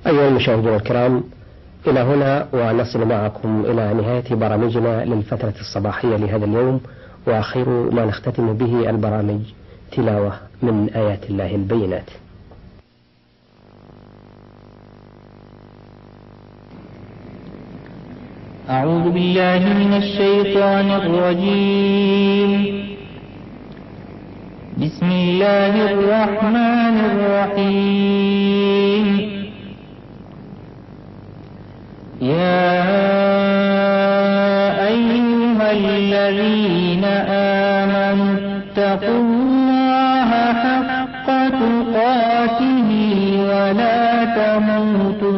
أيها المشاهدون الكرام، إلى هنا ونصل معكم إلى نهاية برامجنا للفترة الصباحية لهذا اليوم، وآخر ما نختتم به البرامج تلاوة من آيات الله البينات. أعوذ بالله من الشيطان الرجيم. بسم الله الرحمن الرحيم. يا أيها الذين آمنوا اتقوا الله حق تقاته ولا تموتن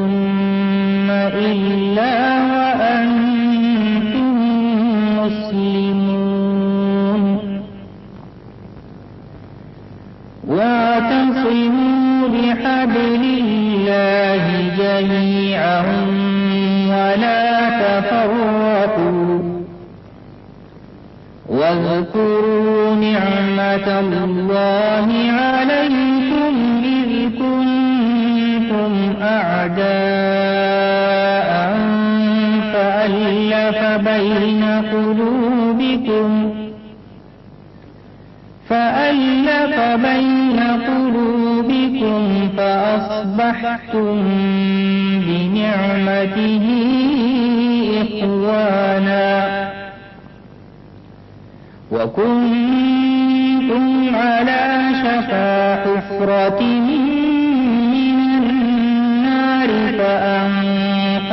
إلا وأنتم مسلمون. واعتصموا بحبل الله جميعا ولا تفرقوا، واذكروا نعمة الله عليكم إذ كنتم أعداء فألف بين قلوبكم فأصبحتم بنعمته إخوانا، وكنتم على شفا حفرة من النار فأنقذكم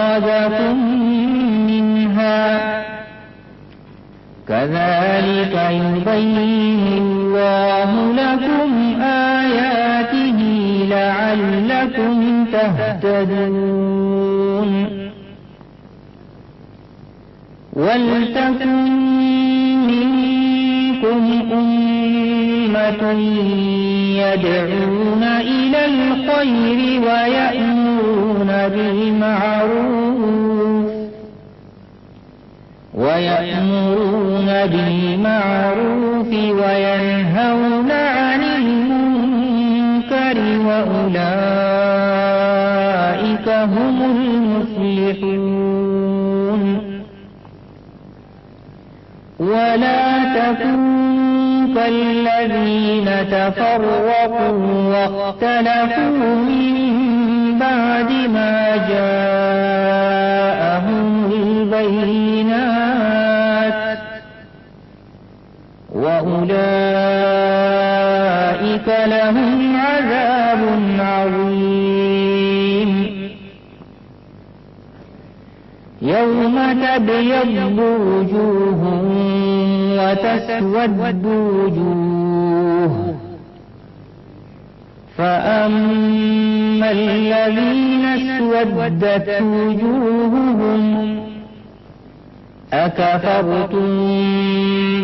منها. كذلك يبين الله لكم آياته لعلكم تهتدون. ولتكن منكم أمة يدعون إلى الخير ويأمرون بالمعروف وينهون عن المنكر وأولئك هم المفلحون. ولا تكونوا كالذين تفرقوا واختلفوا من بعد ما جاءهم البينات، وأولئك لهم عذاب عظيم. يوم تبيض وجوه وتسود وجوه، فأما الذين اسودت وجوههم أكفرتم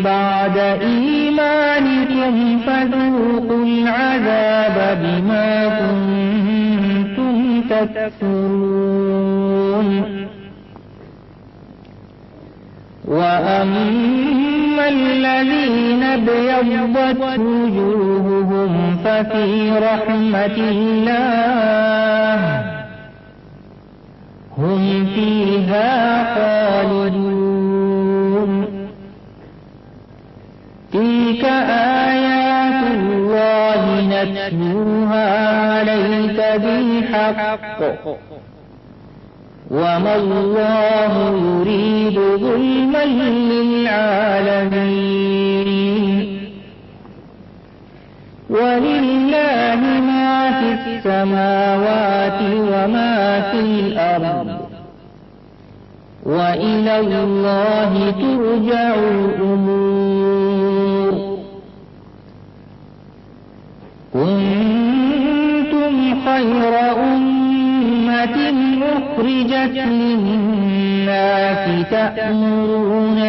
بعد إيمانكم فذوقوا العذاب بما كنتم تكفرون. وأما الذين ابيضت وجوههم ففي رحمة الله هم فيها خالدون. تلك آيات الله نتلوها عليك بالحق، وما الله يريد ظلما للعالمين. ولله ما في السماوات وما في الأرض، وإلى الله ترجع الأمور. كنتم خير أمة أخرجت للناس تأمرون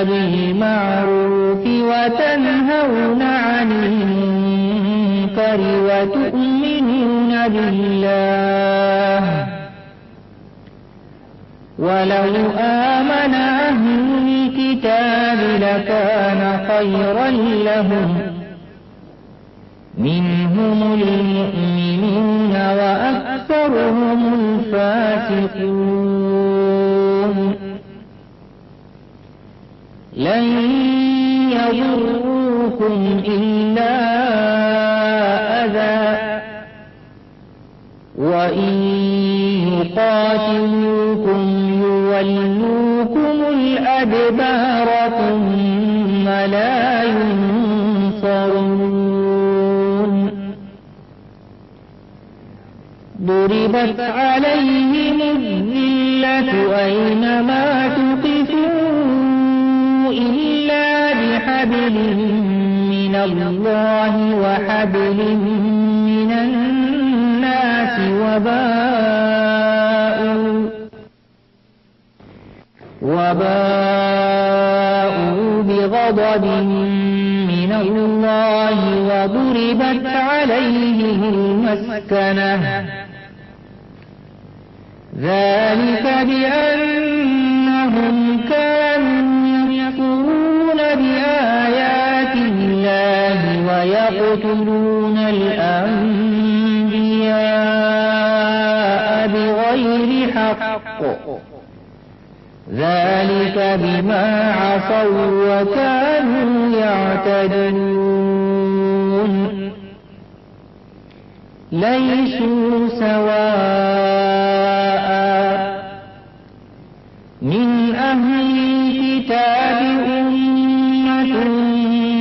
بالمعروف وتنهون عن المنكر وتؤمنون بالله. ولو آمن أهل الكتاب لكان خيرا لهم منهم المؤمنون وأكثرهم الفاسقون لن يضروكم إلا أذى وإن يقاتلوكم يولوكم الأدبار ثم لا ينصرون ضربت عليهم الذلة أينما تقفوا إلا بحبل من الله وحبل من الناس وباءوا بغضب من الله وضربت عليهم المسكنة ذلك بأنهم كانوا يكفرون بآيات الله ويقتلون الأنبياء بغير حق ذلك بما عصوا وكانوا يعتدون ليسوا سواء